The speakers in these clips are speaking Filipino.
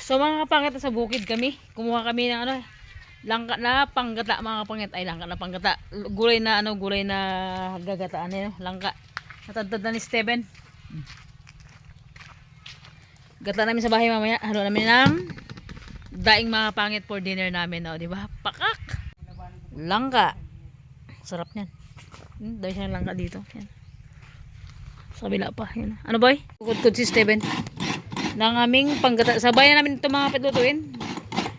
So mga kapangit, sa bukid kami. Kumuha kami ng ano, langka na panggata mga kapangit. Ay, langka na panggata. Gulay na ano, gulay na gagataan eh, no? Langka. Natadtad na ni Steven. Gata namin sa bahay mamaya. Halo namin ng daing mga pangit for dinner namin, no? Di ba? Pakak! Langka. Sarap niyan. Dahil siya ng langka dito. Yan. Sa kabila pa. Yan. Ano boy? Kukudkud si Steven. Ng aming panggata. Sa bayan namin ito mga pitlutuin.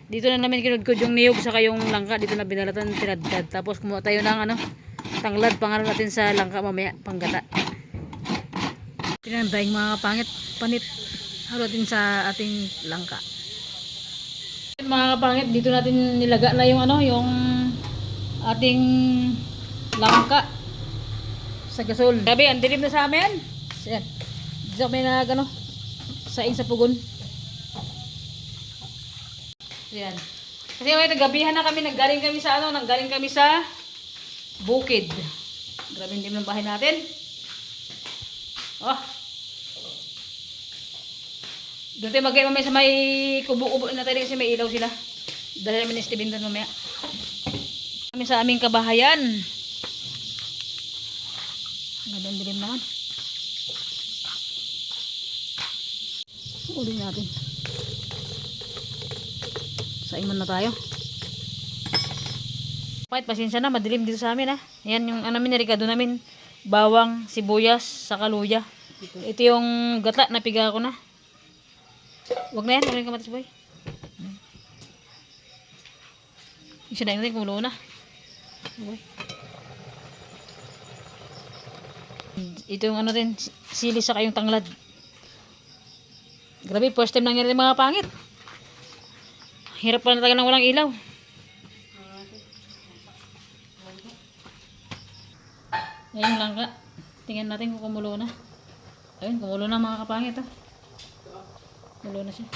Dito na namin kinudkud yung niyog saka yung langka. Dito na binalatan tinadtad. Tapos kumuha tayo ng ano, tanglad. Pangalan natin sa langka mamaya. Panggata. Tinandaing mga pangit. Panit. Halo din sa ating langka. Mga kapangit, dito natin nilaga na yung ano, yung ating langka sa gasol. Gabi, ang dilim na sa amin. Ayan. Dito kami na gano, saing sa pugon. Ayan. Kasi may nagabihan na kami, nanggaling kami sa ano, nanggaling kami sa bukid. Grabe yung dilim ng bahay natin. Oh. Doon tayo mag-gay mamaya sa may kubo-kubo na tayo kasi may ilaw sila. Dahil namin ni Steven doon mamaya. Kami sa aming kabahayan. Gandang dilim naman. Uli natin. Saing man na tayo. Kahit pasensya na, madilim dito sa amin ha. Ayan yung ano namin, nirikado namin. Bawang, sibuyas, saka luya. Ito yung gata na piga ko na. Wag na yan, wag na yung kamatis boy. Isa na yun, kumulo na. Ito yung ano din, sili saka yung tanglad. Grabe, first time nangyari mga pangit. Hirap pa na tayo ng walang ilaw. Ngayon lang ka. Tingnan natin kung kumulo na. Ayun, kumulo na mga kapangit ha. Kumulo na siya.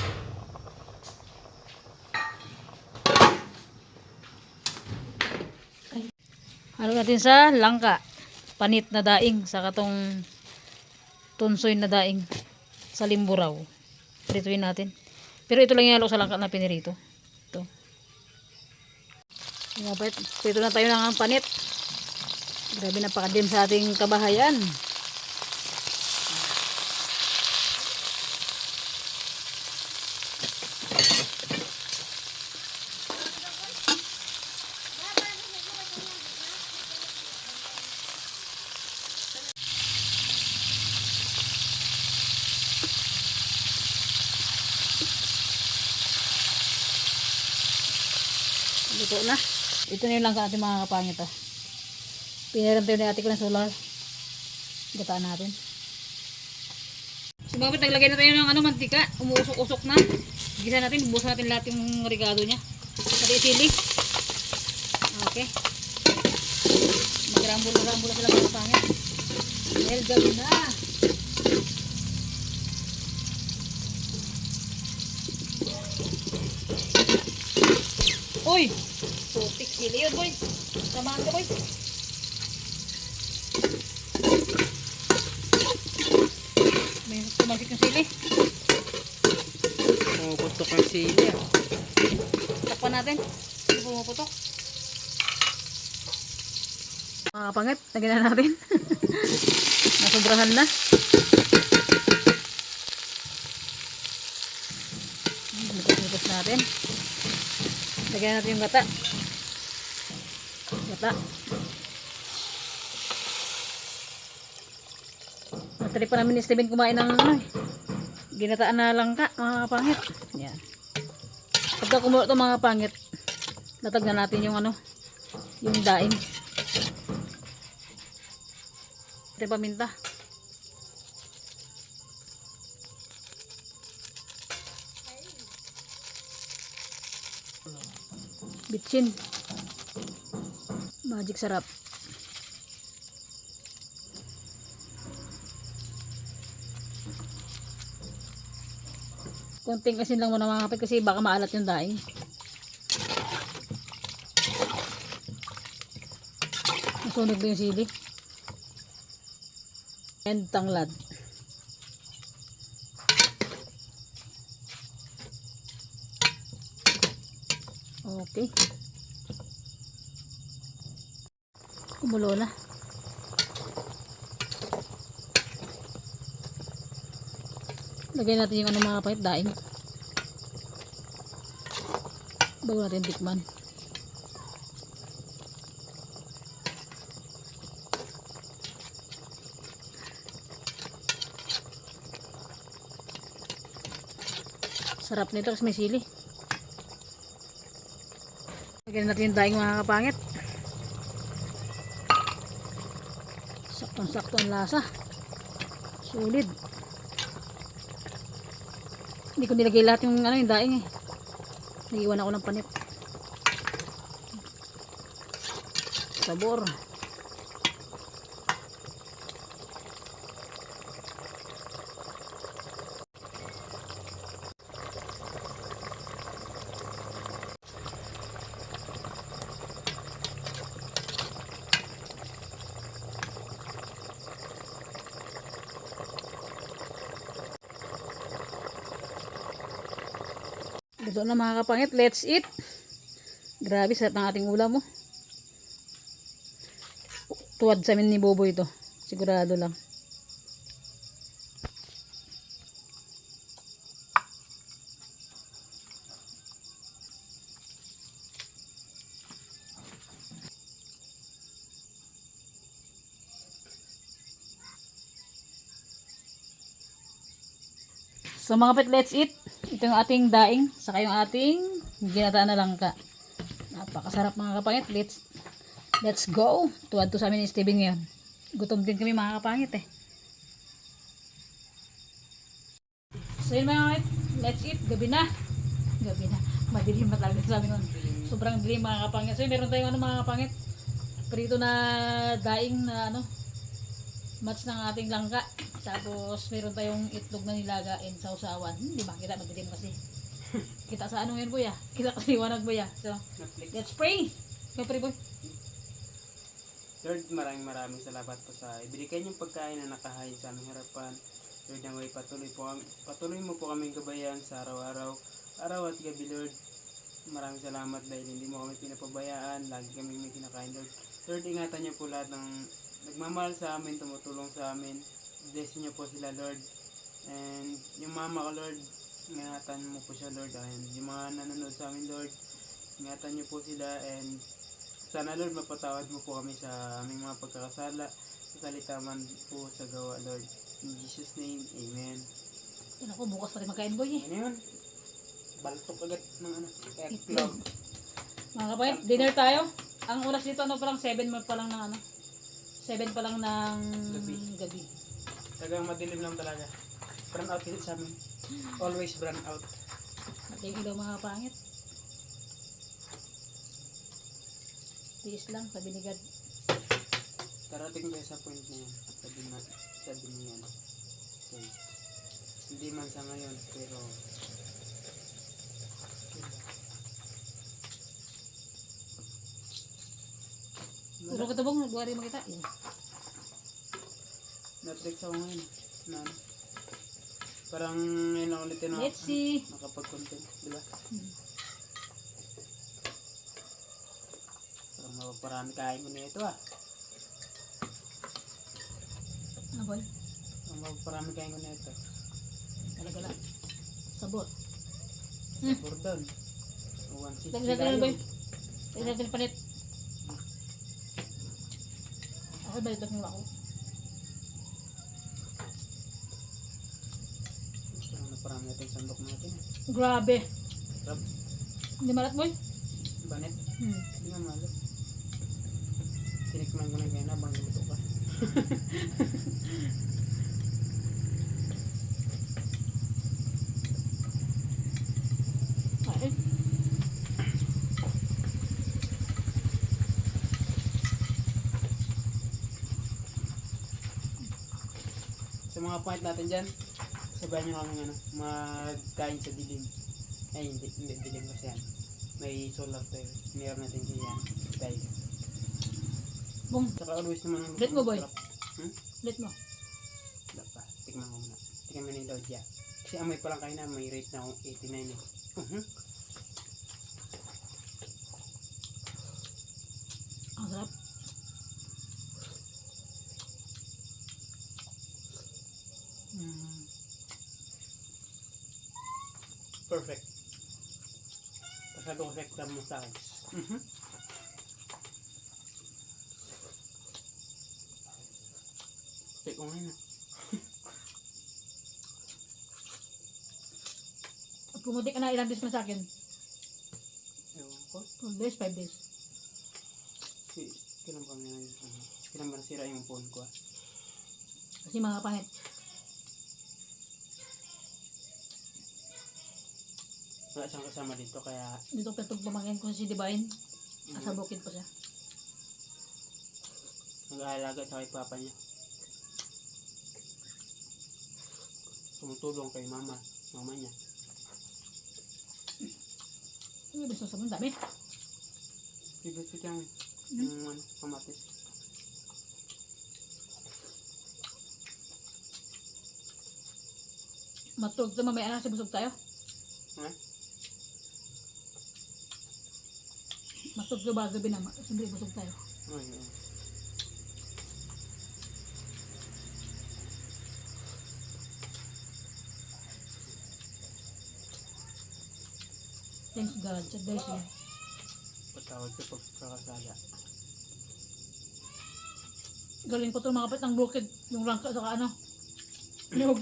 Halo natin sa langka. Panit na daing sa katong tunsoy na daing sa limburaw. Prituin natin. Pero ito lang yung halo sa langka na pinirito. Ito. Prito na tayo ng panit. Grabe, napakadim sa ating kabahayan. Luto na. Ito na yung langka natin mga kapangit ha. Pinaran tayo ni ate ko ng solar. Gataan natin. So bakit naglagay na tayo ng ano, mantika. Umuusok-usok na. Gisa natin. Bubusan natin lahat yung regado niya. Pati sili. Okay. Magrambula-rambula sila mga kapangit. Dahil gabi na. Uy! Putik sili yun boy. Samahan ka boy. May tumagsik yung sili. Pumuputok ang sili ah. Takpan natin. Hindi pumuputok. Mga kapangit, lagyan na natin. Nasubrahan na. Lipos natin. Lagyan natin yung gata. Gata. Natali pa namin ni Steven kumain ng ano, ginataan na langka, mga pangit. Yan. Pagka kumulo ito mga pangit, latag na natin yung ano, yung daing. Ito paminta. Bitchin. Magic sarap. Konting asin lang muna mga kapit kasi baka maalat yung daing. Nasunog na yung sili. And tanglad. Okay. Kumulo na. Lagay natin yung ano mga kapangit, daing. Bago natin tikman. Sarap nito kasi may sili. Lagyan natin yung daing mga kapangit. Saktong-sakto ang lasa. Solid. Hindi ko nilagay lahat yung ano yung daing eh. Naiiwan ako ng panip. Sabor. Ito na mga kapangit, let's eat. Grabe, sarap ng ating ulam mo. Tuwad sa amin ni Bobo ito. Sigurado lang. So mga kapit, let's eat. Ito yung ating daing, saka yung ating ginataan na langka. Napakasarap mga kapangit. Let's go. Tuwad to sa amin ni Steven ngayon. Gutom din kami mga kapangit eh. So yun mga kapangit, let's eat. Gabi na. Gabi na. Madilim na talaga sa amin nun. Sobrang dilim mga kapangit. So meron tayong ano mga kapangit. Prito na daing na ano, match ng ating langka. Tapos meron tayong itlog na nilagain sa usawan. Hindi ba? Kita magdilim kasi. Kita sa ano yun kuya? Kita sa liwanag kuya. So, let's pray. Go pray boy. Lord, maraming salamat po sa ibigay niyong pagkain na nakahain sa aming harapan. Lord, naway patuloy mo po kaming gabayan sa araw-araw, araw at gabi, Lord. Maraming salamat dahil hindi mo kami pinapabayaan. Lagi kami may kinakain, Lord. Lord, ingatan niyo po lahat ng nagmamahal sa amin, tumutulong sa amin. Bless niyo po sila, Lord. And yung mama ko, Lord, ingatan mo po siya, Lord. And yung mga nanonood sa amin, Lord, ingatan niyo po sila. And sana, Lord, mapatawad mo po kami sa aming mga pagkakasala, sa salita man po sa gawa, Lord. In Jesus' name, Amen. Yan ako, bukas pa rin magkain boy eh. Ano yun? Baltok agad ng ano, eggplant. Mga kapangit, dinner tayo. Ang oras dito ano pa lang 7 pa lang ng ano. 7 pa lang ng gabi. Tagang madilim lang talaga. Burn out din sa amin. Always burn out. Thank you daw mga kapangit. Tiis lang, sabi ni God. Darating tayo sa point na yan. Sabi niya yan. Okay. Hindi man sa ngayon, pero Puro katubong, buwari makita. Yeah. Netflix ako ngayon. Na, ano? Parang ngayon lang ulit na Let's see. makapag-content, di ba? Parang mapaparami kain ko na ito ah. Ano boy? Parang mapaparami kain ko na ito. Talaga lang. Sabot. Bordon. 160 Lagi natin boy. Lagi natin panit. Ako balitak mo ako. Parang naparami natin yung sandok natin. Grabe. Sarap. Hindi malat boy? Banet. Hindi nga malo. Tinikman ko na kaya na bang luto ka. Ay. Sa mga point natin dyan, sabayan nyo kami ano, magkain sa dilim. Ay, hindi dilim kasi yan. May solar tayo. Meron natin yan. Tayo. Bong. Saka always naman ang Let mo boy. sarap. Let mo. Wala pa. Tikman ko muna. Tikman mo ni Dodja. Kasi amoy pa lang kayo na may rate na 89 eh. Perfect. Pasado ko sekta mo sa akin. Take ko ngayon. Pumuti ka na ilang days na sa akin. Ewan ko. 2 days, 5 days. Kailan ba kailan ba nasira yung phone ko? Kasi mga pangit. Wala siyang kasama dito kaya Dito ka itong pamangkin ko si Divine. Nasa bukid pa siya. nag-aalaga sa kay papa niya. Tumutulong kay mama niya. Ano gusto sa mga dami? Bibit ko dyan. Yung kamatis. Matulog ito mamaya na kasi busog tayo. Matulog ito ba gabi na? Siyempre busog tayo. Ay, ay. Thanks God. Sa days yan. Patawad sa pagkakasala. Galing ko ito mga kapit ng bukid. Yung rangka sa ano. Niyog.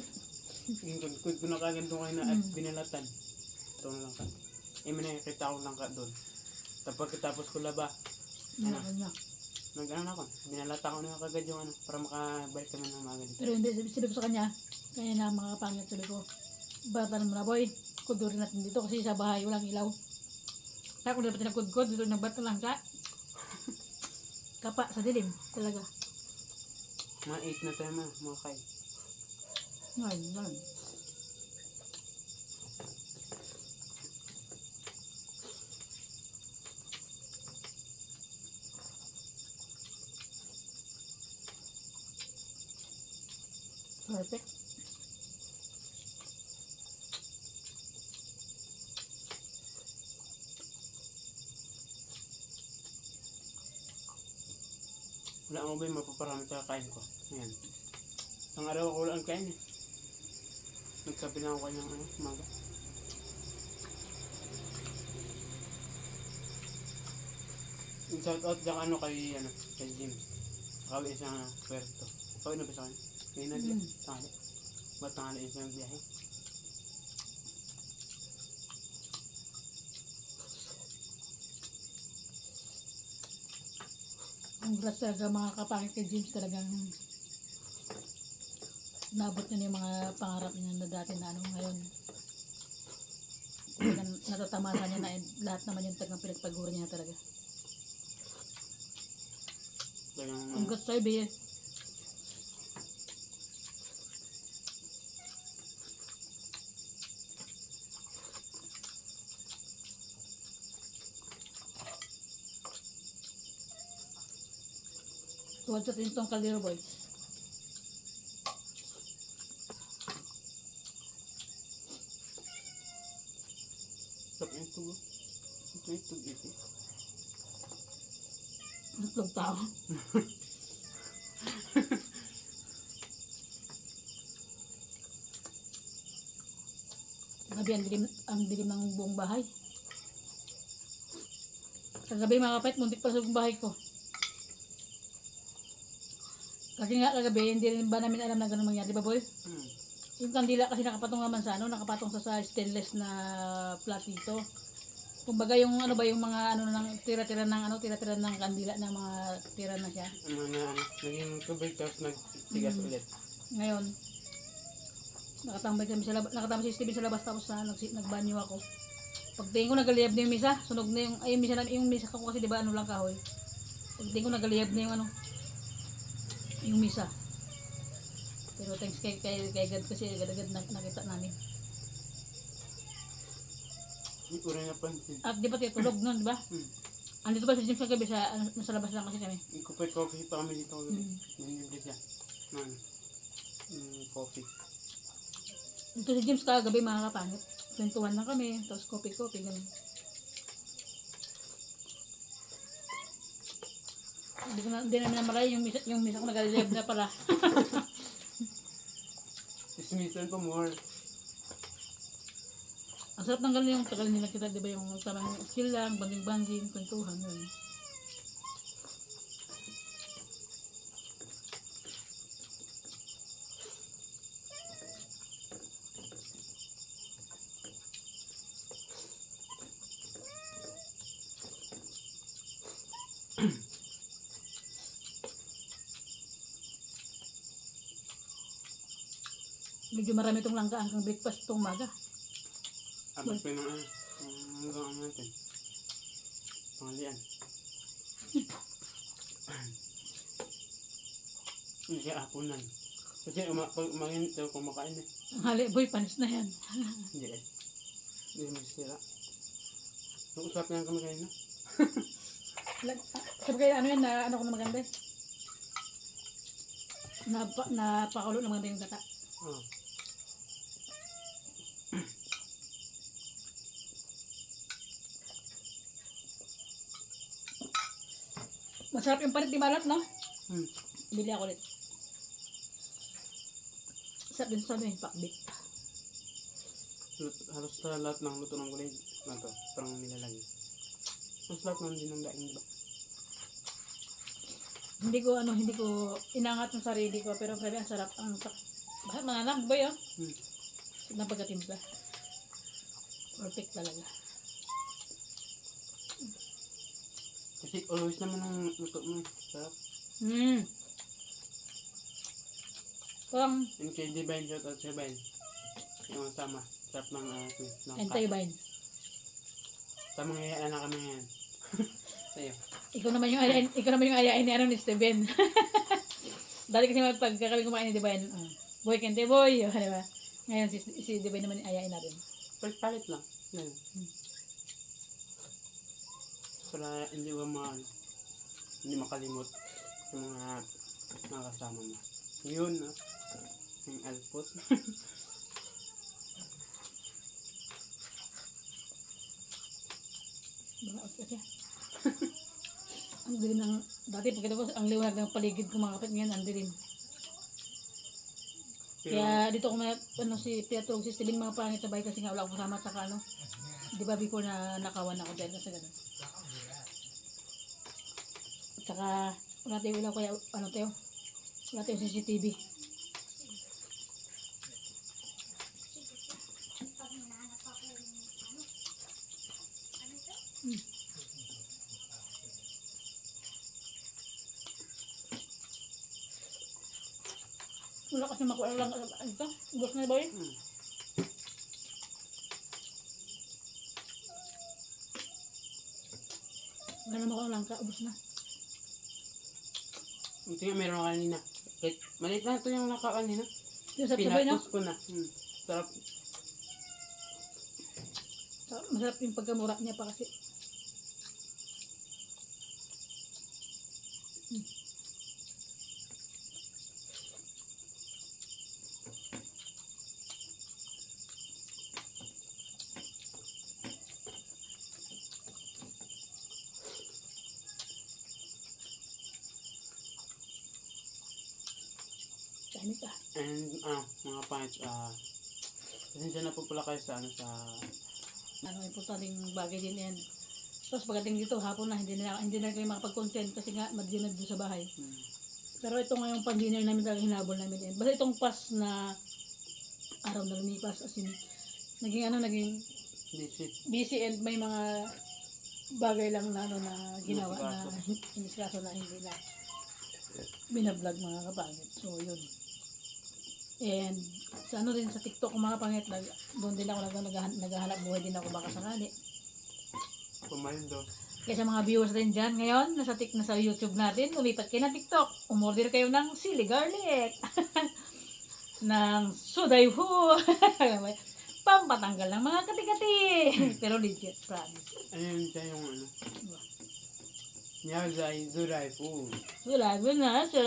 Kung ko na kagad doon kayo na at binalatan. Ito na lang ka. May nakikita ko lang ka doon. Tapos ko laba. Ano niya. Nag-ano na ako. Binalata ko na kagad yung ano. Para makabalik kami ng mga dito. Pero hindi, sabi ko sa kanya. Kaya na mga pangit sabi ko. Baratan mo na boy. Kudurin natin dito kasi sa bahay walang ilaw. Kaya kung dapat tinakudkod dito nagbata lang ka. Kapa sa dilim talaga. Mga 8 na tayo mga kay. Ngayon. Perfect. Wala ako ba yung mapaparami sa kain ko. Ayan. Isang araw ako wala ang kain eh. Nagsabi lang ako kanyang umaga. Yung shout out dyan kay Jim. Kawin isang Puerto. Kawin na ba sa kanya? Kaya na dyan. Tangali. Ba't tangali isang biyahe? Congrats talaga mga kapangit kay James, talagang nabot niya yung mga pangarap niya na dati na ngayon. Talagang natatamasa niya na lahat naman yung tagang pinagpagura niya talaga. Congrats sa'yo, Bea. Tuwad sa tintong kaldero, boy. Sarap yung tugo. Ito yung tugo ito. Natlog tao. Gabi ang dilim ng buong bahay. Kagabi mga kapait, muntik pa sa buong bahay ko. Kasi nga kagabi, hindi rin ba namin alam na gano'n mangyari, di ba boy? Yung kandila kasi nakapatong naman sa nakapatong sa stainless na platito. Kumbaga yung yung mga tira-tira ng kandila na mga tira na siya. Naging tubig tapos nagtigas ulit. Ngayon, nakatambay si Steven sa labas tapos nagbanyo ako. Pagtingin ko nagaliyab na yung misa, sunog na yung misa ko kasi di ba lang kahoy. Pagtingin ko nagaliyab na yung misa. Pero thanks kay God kasi agad-agad nakita namin. Hindi ko rin napansin. At di ba tulog nun, di ba? Andito ba si James kagabi nasa labas lang kasi kami. Coffee pa kami dito kagabi. Nandiyo siya. Coffee. Dito si James kagabi mga kapangit. Kwentuhan lang kami, tapos coffee, ganun. Hindi namin namalay yung misa ko nag-alive na pala. Dismissal pa more. Ang sarap ng ganun yung tagal nila kita, di ba yung tamang chill lang, banding-banding, kwentuhan, yun. Medyo marami itong langka hanggang breakfast itong umaga. Abot pa yung hanggang ano natin. Pangalian. Hindi siya apunan. Kasi pag umaginit daw kumakain eh. Ang hali, boy, panis na yan. Hindi eh. Hindi mo sira. Nag-usap na kami kayo na. Sabi kayo, ano yan, na ano ko na maganda eh. Napakulo na maganda yung gata. Oh. Masarap yung palit di malat, no? Bili ako ulit. Sarap din sa ano yung pakbit. Halos sa lahat ng luto ng gulay na to, parang nilalagay. Mas lahat ng din ng daing, diba? Hindi ko inangat yung sarili ko, pero grabe ang sarap. Bakit mga anak, boy, oh? Na pagkatimpla. Perfect talaga. Kasi always naman ang luto mo. Sarap. Parang Yung kay Divine, shout out sa Divine. Yung sama. Sarap ng anti-vine. Tamang yayaan na kami ngayon. Sa'yo. Ikaw naman yung ayain ni ano ni Steven. Dati kasi pag kami kumain ni Divine, boy kente boy, di ba? Ngayon si Divine naman yung ayain natin. Palit lang. Yan. Para hindi makalimot yung mga kasama mo. Yun, no? Yung alpot. Banaot kasi. Ang dilim ng, dati pagkita ko, ang liwanag ng paligid ko mga kapit ngayon, ang dilim. Kaya dito ko si Pietro, si Steven mga pangit na bahay kasi nga wala akong kasama at saka ano. Di ba before na nakawan ako dahil kasi gano'n. At saka wala tayo ilaw kaya ano tayo. Wala tayo CCTV. Wala kasi makuha lang ito. Ubus na ba yun? Wala na makuha lang ka. Ubus na. Ito nga meron ka kanina. Maliit na ito yung naka kanina. Yung sa sabay na. Pinapos ko na. Sarap. Masarap yung pagkamura niya pa kasi. Kainit ah. And mga pants, pasensya na po pala kayo sa Importanteng bagay din yan. Tapos pagdating dito, hapon na, hindi na kayo makapag-content kasi nga madilim na dito sa bahay. Pero ito nga yung pang-dinner namin talaga hinabol namin yan. Basta itong pas na araw na lumipas, as in, naging busy and may mga bagay lang na ginawa na hindi kaso na hindi na binablog mga kapangit. So yun. And sa din sa TikTok mga kapangit, doon din ako naghahanap buhay din ako baka sakali. Pumaldo. Kaya sa mga viewers din dyan ngayon, nasa YouTube natin, lumipat kayo ng TikTok. Umorder kayo ng sili garlic. ng sudayhu. Pampatanggal ng mga kati-kati. Pero legit, promise. Ayun siya yung ano. Nyazay Durai po. Sulay mo na. Ito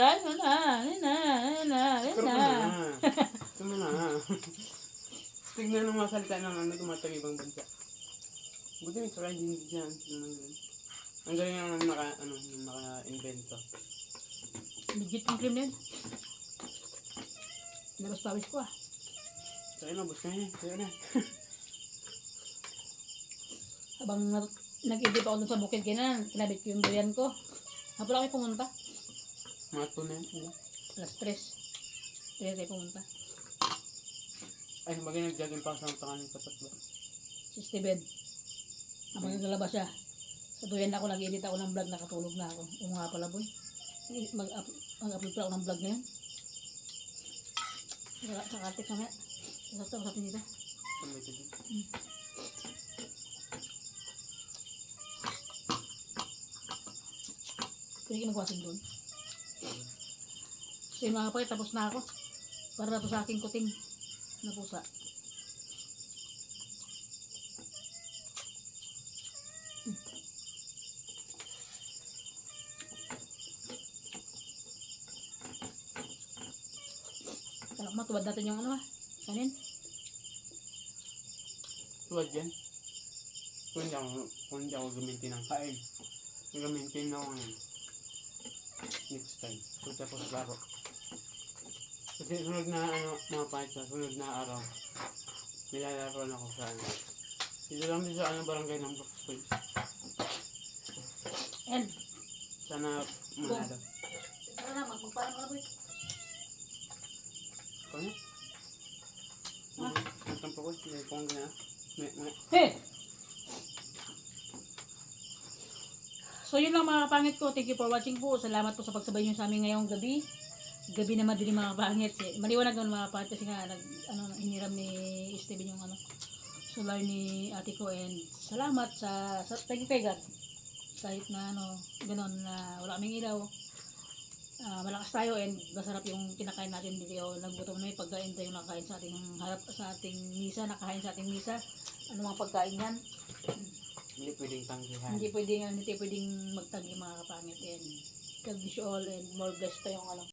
mo na. Tignan ng mga salita ng tumatag ibang bansa. Buti may try din dyan. Ang galing ang naka-invento. Legit yung cream na yun. Labas pawis ko ah. Sa'yo na, bus ka niya. Sa'yo na. Habang nag-idip ako dun sa bukid kainan, kinabit ko yung durian ko. Hapon ako pumunta. Mga tunay. Ano? Alas 3. Kaya tayo pumunta. Ay, bagay nag-jogging pa sa tangaling patat ba? Si Steven. Habang naglalabas siya. Sa duyan ako, nag-edit ako ng vlog, nakatulog na ako. Oo nga pala boy. Mag-upload pa ako ng vlog ngayon. Sa kartik mamaya. Usapin dito. Kamay ko din. Pwede kayo magwasin doon. So yung mga kapatid, tapos na ako. Para na to sa aking kuting na pusa. Kalak mo, tuwad natin yung ano ha. Kanin. Tuwad yan. Kung hindi ako gamitin ng kain. Gamitin na ako ngayon. Next time. So tapos laro. Kasi sunod na mga pahit sa sunod na araw. Nilalaroan ako sa ano. Dito lang din sa barangay ng Brook Springs. And, Sana manalo. tara na, magpagparang ka na boy. Kanya? Ang tampo ko. Hindi ko ang ganyan. Hey! So yun lang mga kapangit ko. Thank you for watching po. Salamat po sa pagsabay nyo sa amin ngayong gabi. Gabi na madilim mga kapangit. Maliwanag naman mga kapangit kasi nga hiniram ni Steven yung solar ni ate ko, and salamat sa thank you kay God. Kahit na ganon na wala kaming ilaw. Malakas tayo and masarap yung kinakain natin dito. Nagbutom na yung pagkain tayo nakain sa ating harap sa ating misa, nakain sa ating misa. Ano mga pagkain yan? Hindi pwedeng tanggihan. Hindi pwedeng magtagi mga kapangit, and God bless you all and more blessed pa yung